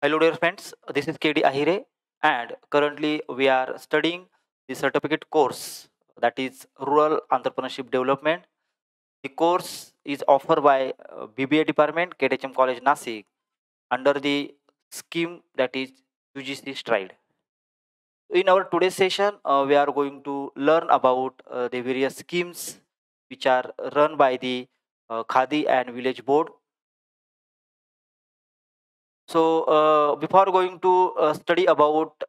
Hello, dear friends. This is KD Ahire, and currently we are studying the certificate course that is Rural Entrepreneurship Development. The course is offered by BBA Department, KTHM College Nasik, under the scheme that is UGC Stride. In our today's session, we are going to learn about the various schemes which are run by the Khadi and Village Board. So, before going to study about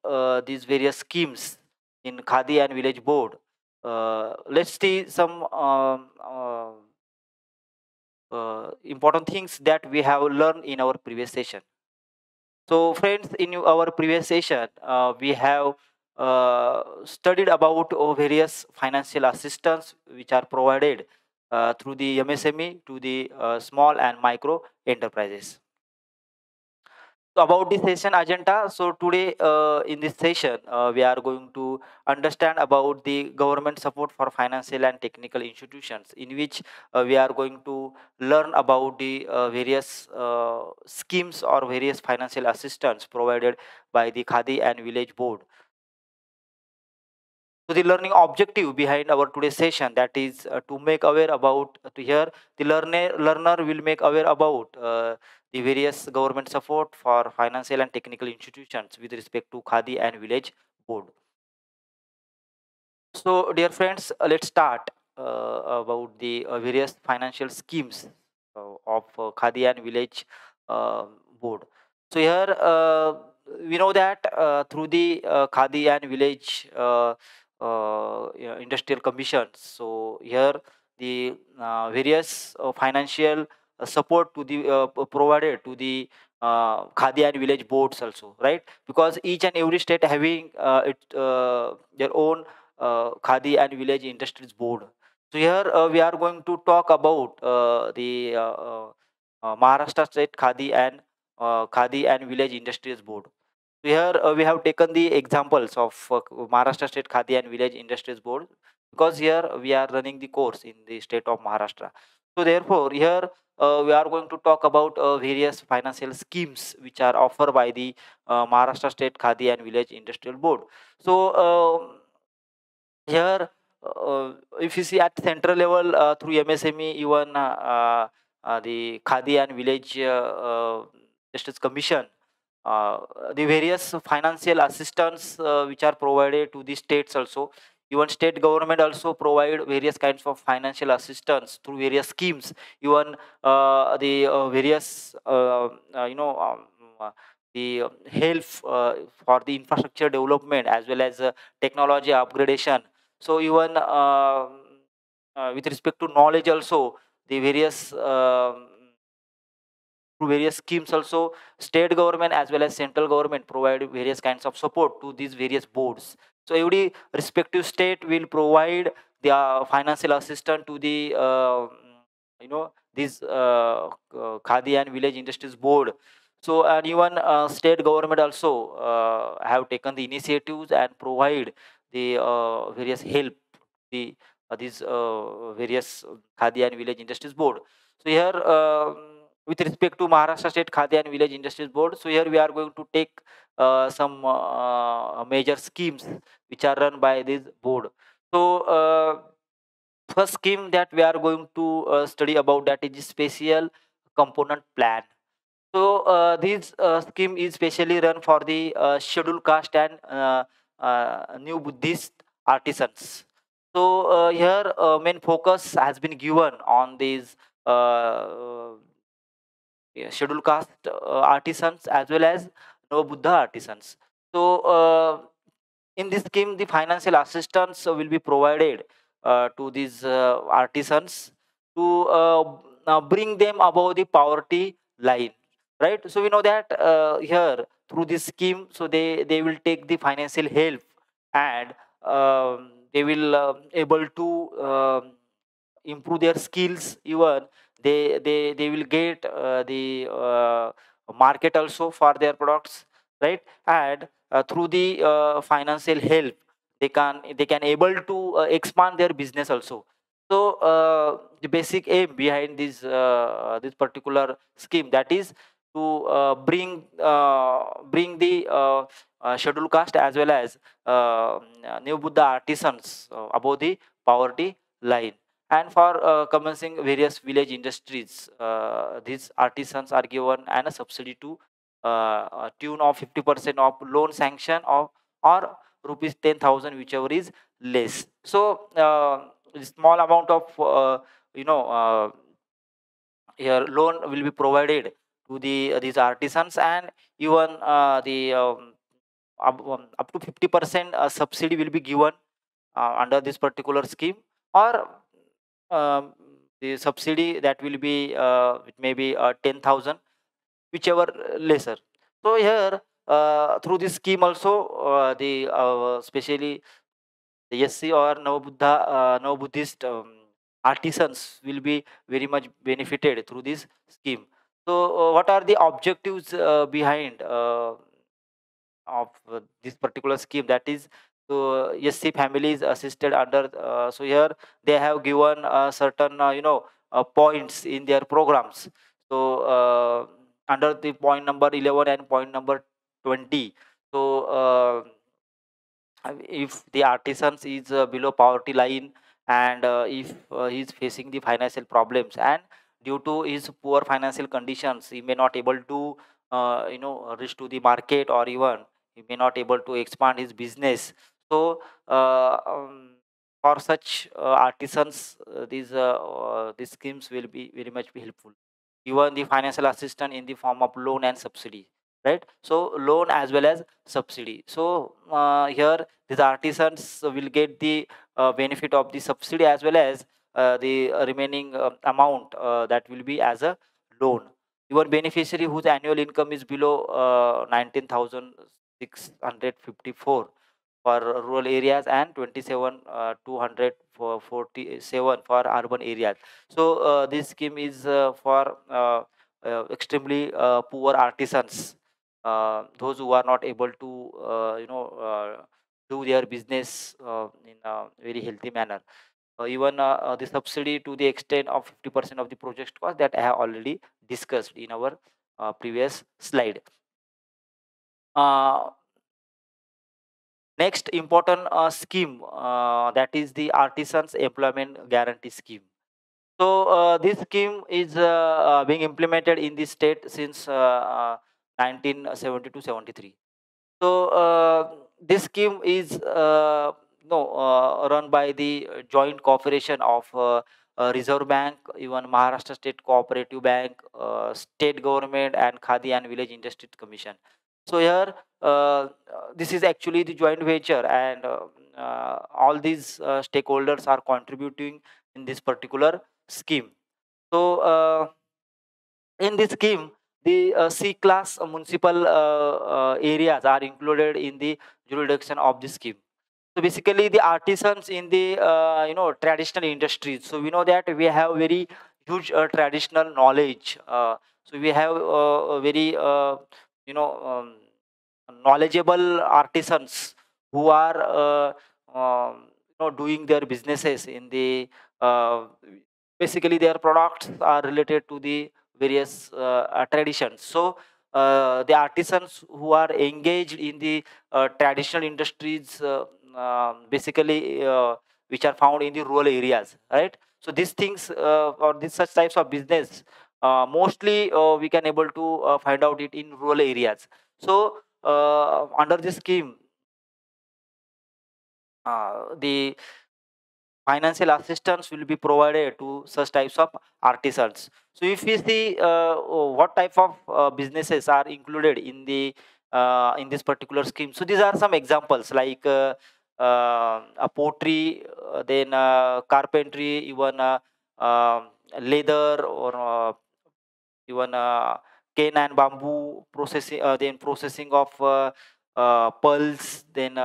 these various schemes in Khadi and Village Board, let's see some important things that we have learned in our previous session. So, friends, in our previous session, we have studied about various financial assistance which are provided through the MSME to the small and micro enterprises. So about the session agenda, so today in this session we are going to understand about the government support for financial and technical institutions, in which we are going to learn about the various schemes or various financial assistance provided by the Khadi and Village Board. So the learning objective behind our today's session, that is to make aware about to here the learner will make aware about the various government support for financial and technical institutions with respect to Khadi and Village Board. So dear friends, let's start about the various financial schemes of Khadi and Village uh, Board. So here we know that through the Khadi and Village Industrial Commissions. So here the various financial support to the provided to the Khadi and Village boards also, right? Because each and every state having their own Khadi and Village Industries Board. So here we are going to talk about the Maharashtra State Khadi and Village Industries Board. So here we have taken the examples of Maharashtra State Khadi and Village Industries Board, because here we are running the course in the state of Maharashtra. So therefore here we are going to talk about various financial schemes which are offered by the Maharashtra State Khadi and Village Industrial Board. So here if you see at central level through MSME, even the Khadi and Village Justice Commission, uh, the various financial assistance which are provided to the states also. Even state government also provide various kinds of financial assistance through various schemes. Even the various the help for the infrastructure development as well as technology upgradation. So even with respect to knowledge also, the various through various schemes also, state government as well as central government provide various kinds of support to these various boards. So every respective state will provide the financial assistance to the this Khadi and Village Industries Board. So and even state government also have taken the initiatives and provide the various help the these various Khadi and Village Industries Board. So here, with respect to Maharashtra State Khadi and Village Industries Board, so here we are going to take some major schemes which are run by this board. So first scheme that we are going to study about, that is the special component plan. So this scheme is specially run for the scheduled caste and new Buddhist artisans. So here main focus has been given on these scheduled caste artisans as well as no Buddha artisans. So in this scheme, the financial assistance will be provided to these artisans to bring them above the poverty line, right? So we know that here through this scheme, so they will take the financial help, and they will able to improve their skills. Even they will get the market also for their products, right? And through the financial help, they can able to expand their business also. So the basic aim behind this particular scheme, that is to bring the scheduled caste as well as new Buddha artisans above the poverty line. And for commencing various village industries, these artisans are given and a subsidy to a tune of 50% of loan sanction or rupees 10,000, whichever is less. So small amount of you know here loan will be provided to these artisans, and even up to 50% subsidy will be given under this particular scheme, or um, the subsidy that will be it may be 10,000, whichever lesser. So here through this scheme also the especially the SC or Navabuddhist artisans will be very much benefited through this scheme. So what are the objectives behind of this particular scheme? That is, so SC families assisted under, so here they have given certain points in their programs. So under the point number 11 and point number 20, so if the artisans is below poverty line, and if he is facing the financial problems, and due to his poor financial conditions he may not able to reach to the market, or even he may not able to expand his business. So for such artisans, these schemes will be very much be helpful. Even the financial assistance in the form of loan and subsidy, right? So loan as well as subsidy. So here these artisans will get the benefit of the subsidy as well as the remaining amount that will be as a loan. Even beneficiary whose annual income is below 19,654 for rural areas, and 27 247 for urban areas. So this scheme is for extremely poor artisans, those who are not able to do their business in a very healthy manner. Even the subsidy to the extent of 50% of the project cost, that I have already discussed in our previous slide. Uh, Next important scheme, that is the Artisans Employment Guarantee Scheme. So this scheme is being implemented in the state since 1970 to 73. So this scheme is no run by the joint cooperation of Reserve Bank, even Maharashtra State Cooperative Bank, state government, and Khadi and Village Industries Commission. So here this is actually the joint venture, and all these stakeholders are contributing in this particular scheme. So in this scheme, the C-class municipal areas are included in the jurisdiction of the scheme. So basically, the artisans in the traditional industries. So we know that we have very huge traditional knowledge. So we have a very you know knowledgeable artisans who are doing their businesses in the basically their products are related to the various traditions. So the artisans who are engaged in the traditional industries, basically which are found in the rural areas, right? So these things or these such types of business, mostly we can able to find out it in rural areas. So under this scheme, the financial assistance will be provided to such types of artisans. So if we see what type of businesses are included in this particular scheme, so these are some examples like a pottery, then carpentry, even leather, or even cane and bamboo processing, then processing of pearls, then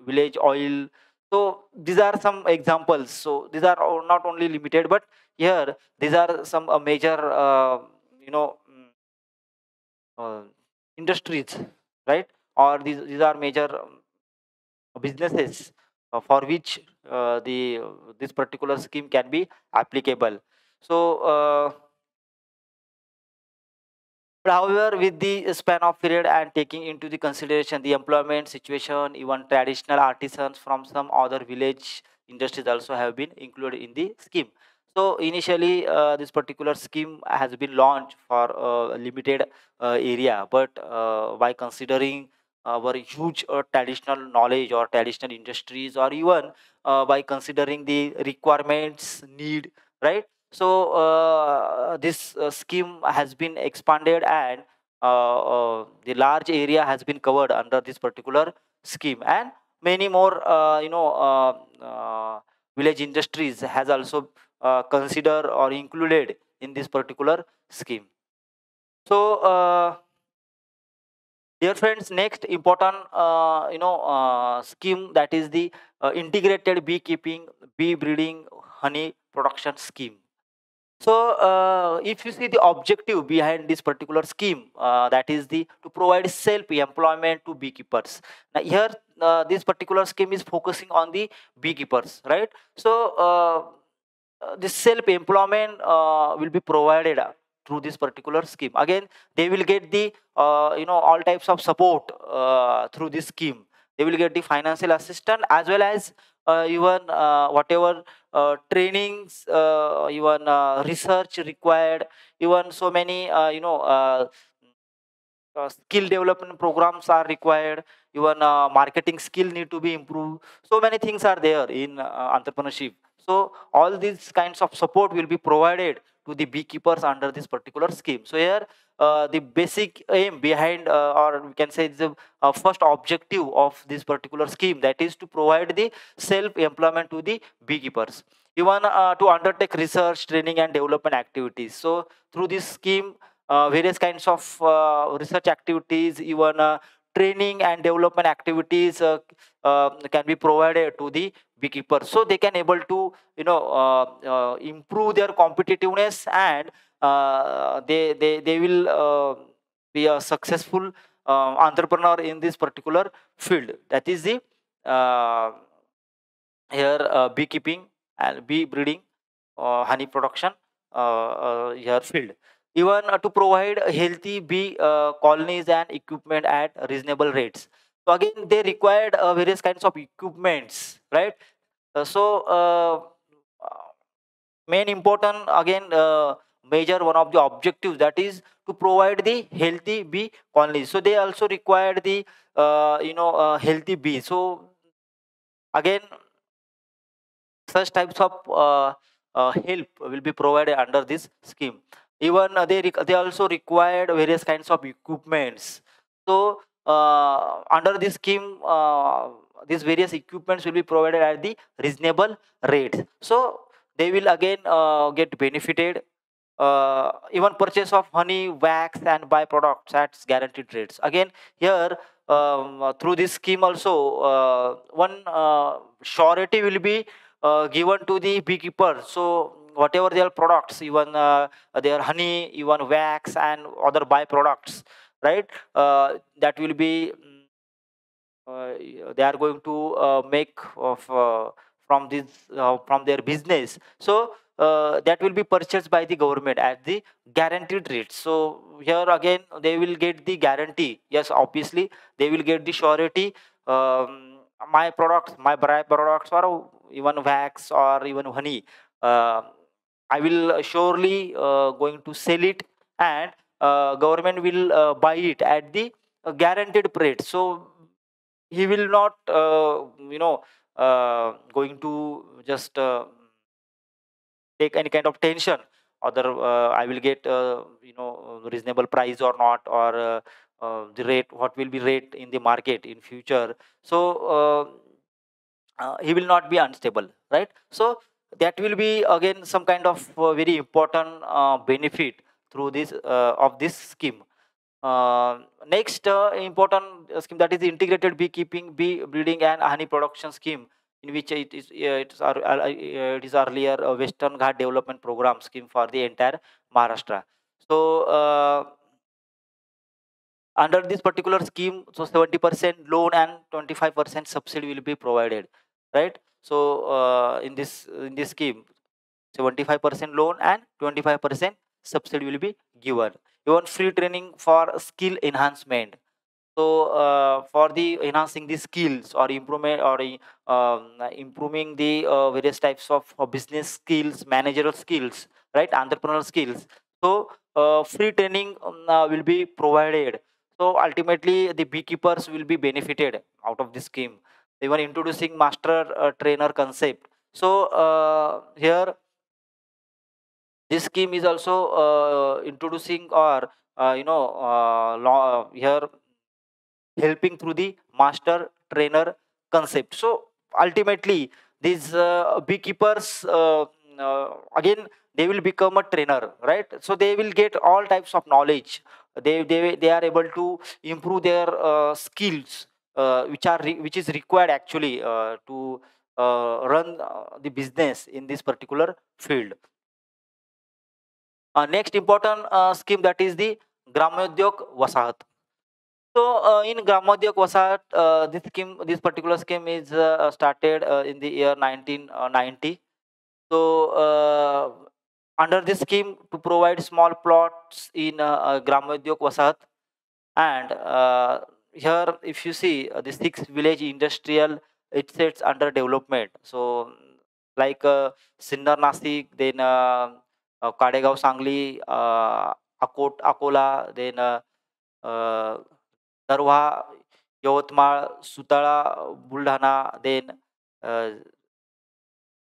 village oil. So these are some examples. So these are not only limited, but here these are some major you know mm, uh, industries, right? Or these are major businesses for which the this particular scheme can be applicable. So But however, with the span of period and taking into the consideration the employment situation, even traditional artisans from some other village industries also have been included in the scheme. So initially, this particular scheme has been launched for a limited area, but by considering our huge traditional knowledge or traditional industries, or even by considering the requirements need, right? So this scheme has been expanded, and the large area has been covered under this particular scheme, and many more village industries has also considered or included in this particular scheme. So dear friends, next important scheme, that is the integrated beekeeping, bee breeding, honey production scheme. So, if you see the objective behind this particular scheme, that is the to provide self-employment to beekeepers. Now, here this particular scheme is focusing on the beekeepers, right? So, this self-employment will be provided through this particular scheme. Again, they will get the all types of support through this scheme. They will get the financial assistance, as well as even whatever trainings, even research required, even so many skill development programs are required, even marketing skill need to be improved. So many things are there in entrepreneurship. So all these kinds of support will be provided to the beekeepers under this particular scheme. So here the basic aim behind, or we can say the first objective of this particular scheme, that is to provide the self employment to the beekeepers, even to undertake research, training and development activities. So through this scheme, various kinds of research activities, even training and development activities can be provided to the beekeepers, so they can able to improve their competitiveness, and they will be a successful entrepreneur in this particular field, that is the uh, here beekeeping and bee breeding, honey production here field, even to provide healthy bee colonies and equipment at reasonable rates. So again, they required various kinds of equipments, right? So main important, again, major one of the objectives, that is to provide the healthy bee colonies. So they also required the healthy bee. So again, such types of help will be provided under this scheme. Even they also required various kinds of equipments. So under this scheme, these various equipments will be provided at the reasonable rate. So they will again get benefited. Even purchase of honey, wax and byproducts at guaranteed rates. Again, here through this scheme also, one surety will be given to the beekeeper. So whatever their products, even their honey, even wax and other byproducts, right? That will be they are going to make of from this from their business. So that will be purchased by the government at the guaranteed rate. So here again, they will get the guarantee. Yes, obviously they will get the surety. My products, my products, or even wax or even honey, uh, I will surely going to sell it, and government will buy it at the guaranteed rate. So he will not going to just take any kind of tension, other I will get reasonable price or not, or the rate, what will be rate in the market in future. So he will not be unstable, right? So that will be again some kind of very important benefit through this of this scheme. Next important scheme, that is the integrated beekeeping, bee breeding and honey production scheme, in which it is earlier a Western Ghat Development Program scheme for the entire Maharashtra. So under this particular scheme, so 70% loan and 25% subsidy will be provided, right? So in this scheme, 75% loan and 25% subsidy will be given. even free training for skill enhancement. So for the enhancing the skills or improvement or improving the various types of business skills, managerial skills, right, entrepreneurial skills. So free training will be provided. So ultimately the beekeepers will be benefited out of this scheme. They were introducing master trainer concept. So here this scheme is also introducing or here helping through the master trainer concept. So ultimately these beekeepers again they will become a trainer, right? So they will get all types of knowledge. They are able to improve their skills which is required actually to run the business in this particular field. Next important scheme, that is the Gramodyog Wasahat. So in Gramodyog Wasahat, this particular scheme is started in the year 1990. So under this scheme, to provide small plots in Gramodyog Wasahat, and here if you see the 6 village industrial estates under development. So like Sinnar Nasik, then Kadegav Sangli, Akot Akola, then uh, Darwa, Yavatmal, Sutala, Buldhana, then uh,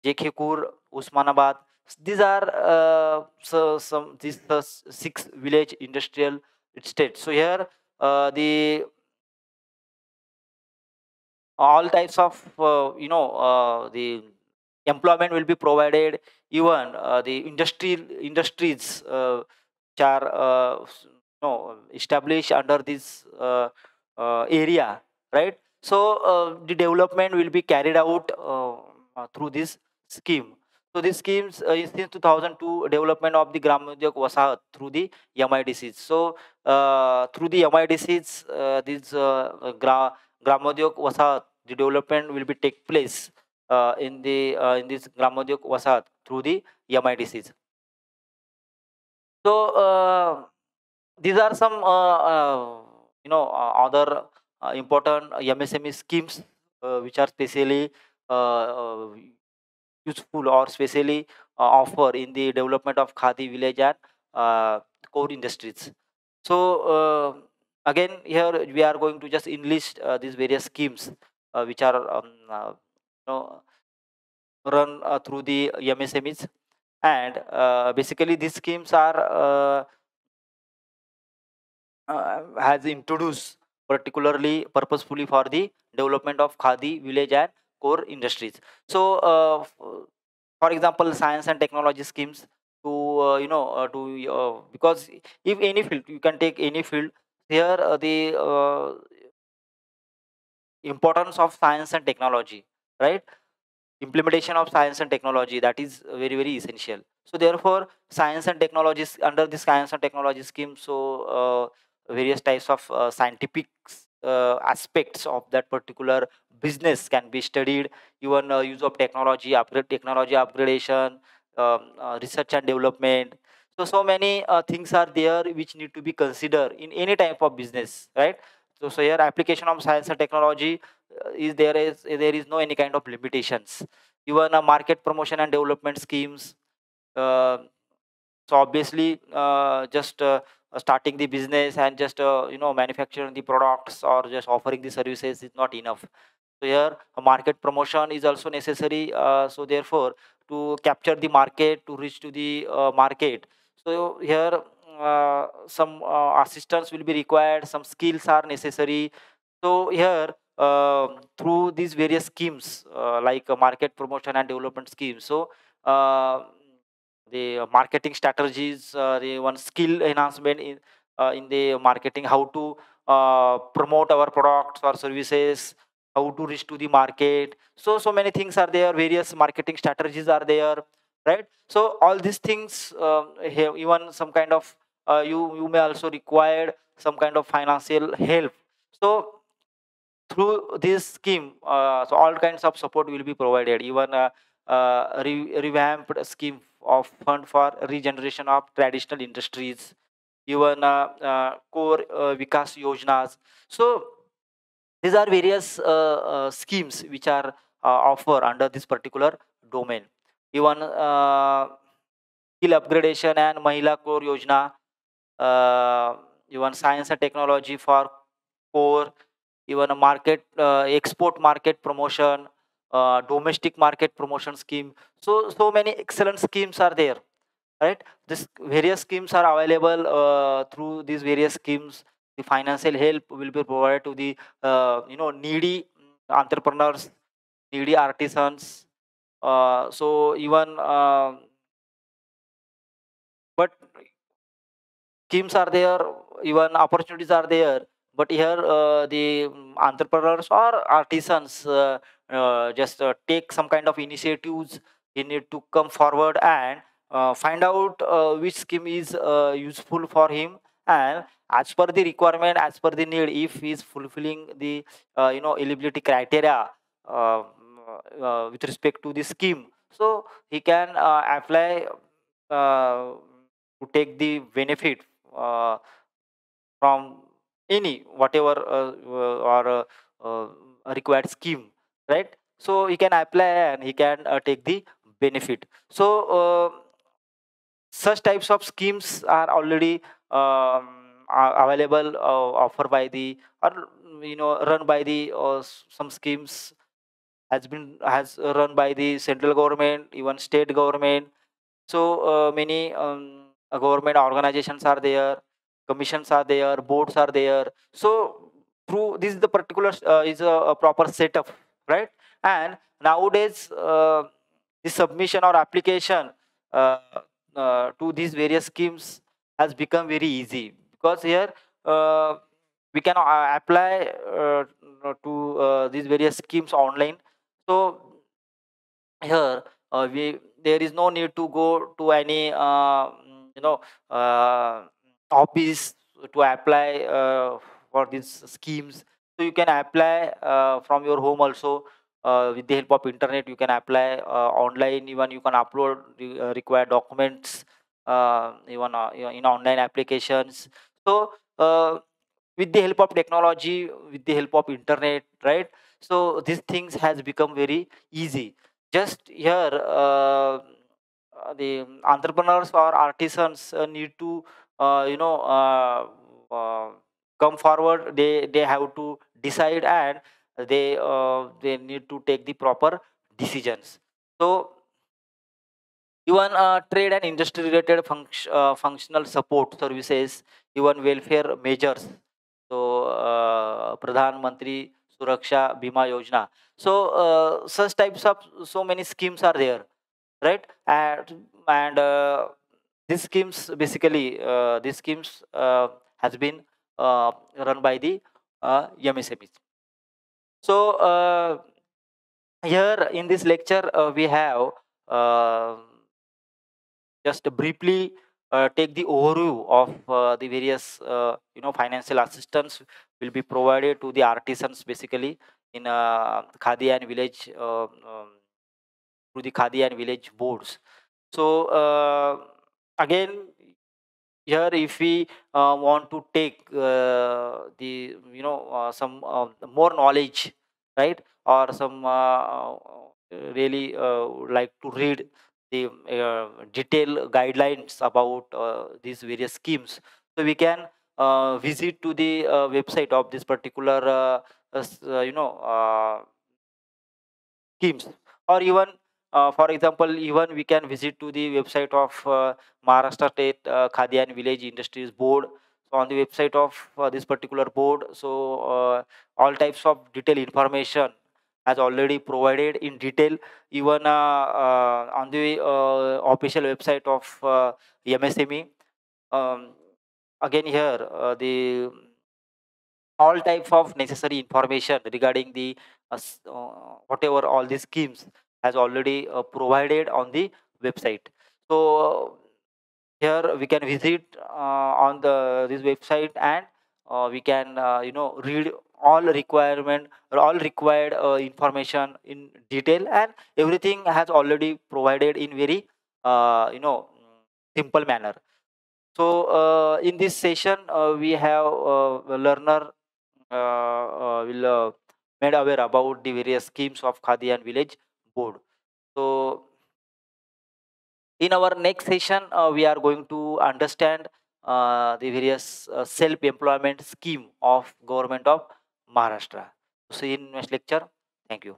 Jekhekur, Usmanabad. These are some these 6 village industrial estates. So here the all types of the employment will be provided. Even the industries which are established under this area, right? So the development will be carried out through this scheme. So these schemes is since 2002 development of the Gram Udyog Wasahat through the MIDCs. So through the MIDCs, these Gramodyog Wasahat, the development will be take place in this Gramodyog Wasahat through the MIDCs. So these are some other important MSME schemes which are specially useful or specially offer in the development of khadi village and core industries. So again here we are going to just enlist these various schemes which are run through the MSMEs, and basically these schemes are has introduced particularly purposefully for the development of khadi village and core industries. So for example science and technology schemes to because if any field you can take any field, here the importance of science and technology, right? Implementation of science and technology, that is very very essential. So therefore science and technologies under the science and technology scheme, so various types of scientific aspects of that particular business can be studied. Even use of technology upgradation, research and development. So so many things are there which need to be considered in any type of business, right? So here application of science and technology there is no any kind of limitations. Even market promotion and development schemes, uh, so obviously just starting the business and just manufacturing the products or just offering the services is not enough. So here a market promotion is also necessary. So therefore to capture the market, to reach to the market, so here some assistance will be required, some skills are necessary. So here through these various schemes like market promotion and development schemes, so uh, the marketing strategies, the one skill enhancement in the marketing, how to promote our products or services, how to reach to the market. So so many things are there, various marketing strategies are there, right? So all these things have even some kind of you may also require some kind of financial help. So through this scheme, so all kinds of support will be provided. Even revamped scheme of fund for regeneration of traditional industries. even core Vikas Yojnas. So these are various schemes which are offer under this particular domain. Even skill upgradation and Mahila Core Yojana, uh, even science and technology for core, even a market export market promotion, domestic market promotion scheme. So many excellent schemes are there, right? This various schemes are available. Through these various schemes, the financial help will be provided to the needy entrepreneurs, needy artisans. So even but schemes are there, even opportunities are there, but here the entrepreneurs or artisans just take some kind of initiatives. He need to come forward and find out which scheme is useful for him, and as per the requirement, as per the need, if he is fulfilling the eligibility criteria uh, with respect to the scheme, so he can apply to take the benefit uh, from any whatever or required scheme, right? So he can apply and he can take the benefit. So such types of schemes are already available, offered by the, or run by the some schemes has run by the central government, even state government. So many government organizations are there, commissions are there, boards are there. So through this is the particular is a proper setup, right? And nowadays the submission or application uh, to these various schemes has become very easy, because here uh, we can apply to these various schemes online. So here we there is no need to go to any uh, office to apply for these schemes. So you can apply from your home also. With the help of internet, you can apply online. Even you can upload the required documents even in online applications. So with the help of technology, with the help of internet, right? So these things has become very easy. Just here the entrepreneurs or artisans need to uh, come forward. They have to decide, and they need to take the proper decisions. So even trade and industry related functional support services, even welfare measures. So Pradhan Mantri Suraksha Bima Yojana. So such types of so many schemes are there, right? And these schemes basically these schemes has been run by the MSMEs. So here in this lecture we have uh, just briefly take the overview of the various financial assistance will be provided to the artisans, basically in khadi and village through the khadi and village boards. So again, here if we want to take the some more knowledge, right? Or some really like to read the detailed guidelines about these various schemes, so we can visit to the website of this particular schemes. Or even for example, even we can visit to the website of Maharashtra State Khadi and Village Industries Board. So on the website of this particular board, so all types of detailed information has already provided in detail. Even on the official website of MSME, um, again here the all type of necessary information regarding the whatever all these schemes has already provided on the website. So here we can visit on the this website, and we can read all requirement or all required information in detail, and everything has already provided in very simple manner. So in this session, we have a learner will made aware about the various schemes of Khadi and Village Board. So in our next session, we are going to understand the various self-employment scheme of government of Maharashtra. See you in next lecture. Thank you.